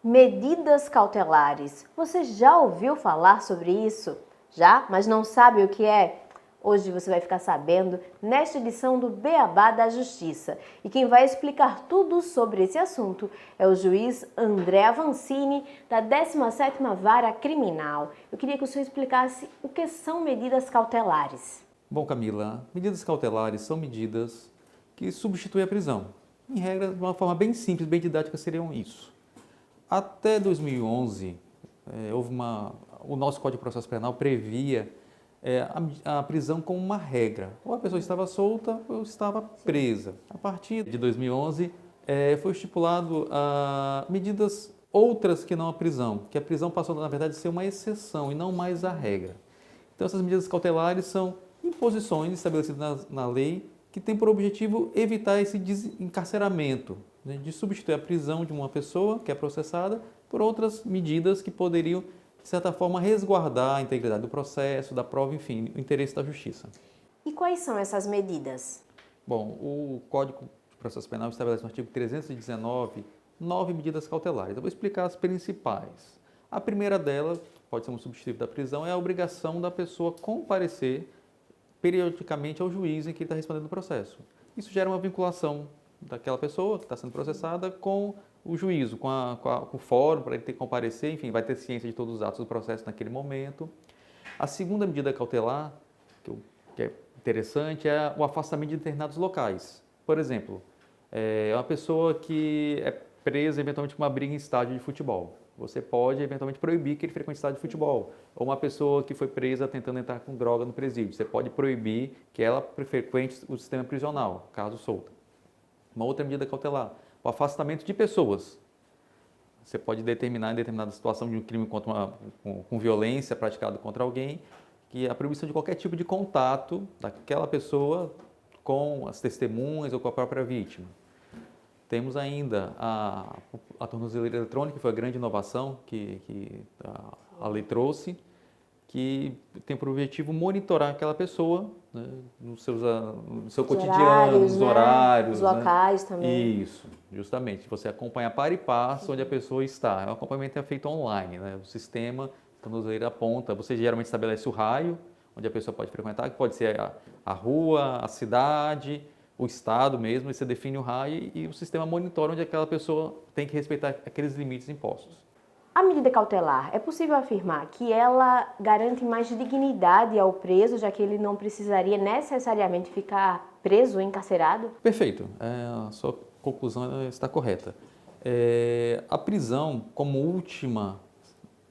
Medidas cautelares. Você já ouviu falar sobre isso? Já? Mas não sabe o que é? Hoje você vai ficar sabendo nesta edição do Beabá da Justiça. E quem vai explicar tudo sobre esse assunto é o juiz André Avancini, da 17ª Vara Criminal. Eu queria que o senhor explicasse o que são medidas cautelares. Bom, Camila, medidas cautelares são medidas que substituem a prisão. Em regra, de uma forma bem simples, bem didática, seriam isso. Até 2011, o nosso Código de Processo Penal previa a prisão como uma regra. Ou a pessoa estava solta ou estava presa. A partir de 2011, foi estipulado medidas outras que não a prisão, que a prisão passou, na verdade, a ser uma exceção e não mais a regra. Então, essas medidas cautelares são imposições estabelecidas na lei que têm por objetivo evitar esse desencarceramento, né, de substituir a prisão de uma pessoa que é processada por outras medidas que poderiam, de certa forma, resguardar a integridade do processo, da prova, enfim, o interesse da justiça. E quais são essas medidas? Bom, o Código de Processo Penal estabelece no artigo 319 9 medidas cautelares. Eu vou explicar as principais. A primeira delas, pode ser um substitutivo da prisão, é a obrigação da pessoa comparecer periodicamente ao juiz em que ele está respondendo o processo. Isso gera uma vinculação daquela pessoa que está sendo processada com o juízo, com o fórum, para ele ter que comparecer, enfim, vai ter ciência de todos os atos do processo naquele momento. A segunda medida cautelar, que é interessante, é o afastamento de determinados locais. Por exemplo, uma pessoa que é presa eventualmente com uma briga em estádio de futebol. Você pode eventualmente proibir que ele frequente estádio de futebol. Ou uma pessoa que foi presa tentando entrar com droga no presídio. Você pode proibir que ela frequente o sistema prisional, caso solta. Uma outra medida cautelar, o afastamento de pessoas. Você pode determinar em determinada situação de um crime com violência praticado contra alguém, que a proibição de qualquer tipo de contato daquela pessoa com as testemunhas ou com a própria vítima. Temos ainda a tornozeleira eletrônica, que foi a grande inovação que a lei trouxe, que tem por objetivo monitorar aquela pessoa, né, no seu cotidiano, nos horários, os locais, né, também. Isso, justamente. Você acompanha par e passo onde a pessoa está. O acompanhamento é feito online, né? O sistema, a tornozeleira aponta, você geralmente estabelece o raio onde a pessoa pode frequentar, que pode ser a rua, a cidade, o estado mesmo, e você define o raio e o sistema monitora onde aquela pessoa tem que respeitar aqueles limites impostos. A medida cautelar, é possível afirmar que ela garante mais dignidade ao preso, já que ele não precisaria necessariamente ficar preso ou encarcerado? Perfeito, a sua conclusão está correta. A prisão, como última,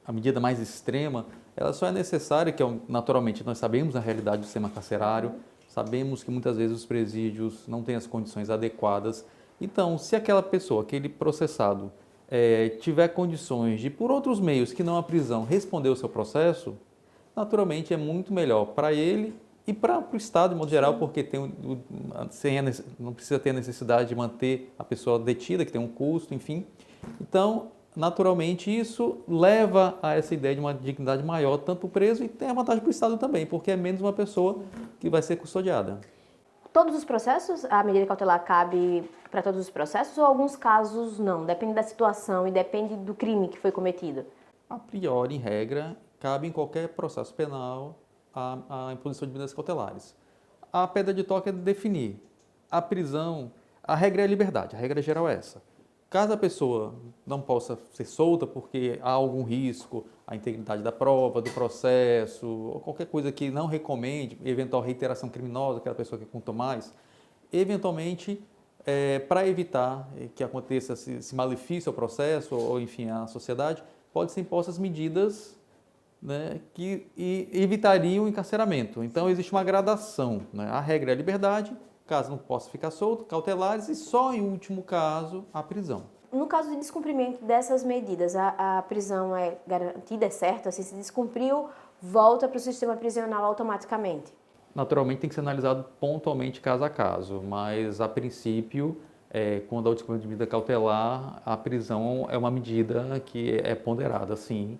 a medida mais extrema, ela só é necessária, que naturalmente nós sabemos a realidade do sistema carcerário, sabemos que muitas vezes os presídios não têm as condições adequadas. Então, se aquela pessoa, aquele processado, tiver condições de, por outros meios que não a prisão, responder o seu processo, naturalmente é muito melhor para ele e para o Estado, de modo geral, porque não precisa ter a necessidade de manter a pessoa detida, que tem um custo, enfim. Então, naturalmente, isso leva a essa ideia de uma dignidade maior, tanto para o preso, e tem a vantagem para o Estado também, porque é menos uma pessoa que vai ser custodiada. Todos os processos, a medida cautelar cabe para todos os processos ou alguns casos não? Depende da situação e depende do crime que foi cometido? A priori, em regra, cabe em qualquer processo penal a imposição de medidas cautelares. A pedra de toque é definir. A prisão, a regra é a liberdade, a regra geral é essa. Caso a pessoa não possa ser solta porque há algum risco à integridade da prova, do processo, ou qualquer coisa que não recomende, eventual reiteração criminosa, aquela pessoa que contou mais, eventualmente, para evitar que aconteça esse malefício ao processo ou, enfim, à sociedade, pode ser impostas medidas, né, que evitariam o encarceramento. Então, existe uma gradação, né? A regra é a liberdade, caso não possa ficar solto, cautelares e só em último caso a prisão. No caso de descumprimento dessas medidas, a prisão é garantida, é certa? Assim, se descumpriu, volta para o sistema prisional automaticamente? Naturalmente tem que ser analisado pontualmente caso a caso, mas a princípio, quando há o descumprimento de medida cautelar, a prisão é uma medida que é ponderada, sim.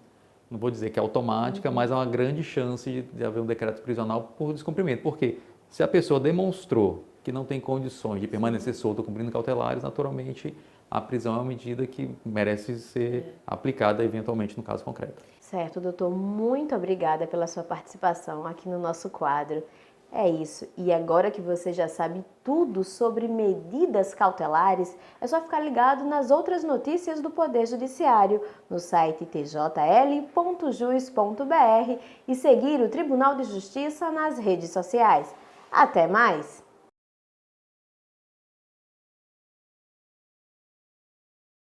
Não vou dizer que é automática, mas há uma grande chance de haver um decreto prisional por descumprimento. Porque se a pessoa demonstrou que não tem condições de permanecer solto cumprindo cautelares, naturalmente a prisão é uma medida que merece ser aplicada eventualmente no caso concreto. Certo, doutor. Muito obrigada pela sua participação aqui no nosso quadro. É isso. E agora que você já sabe tudo sobre medidas cautelares, é só ficar ligado nas outras notícias do Poder Judiciário no site tjl.jus.br e seguir o Tribunal de Justiça nas redes sociais. Até mais!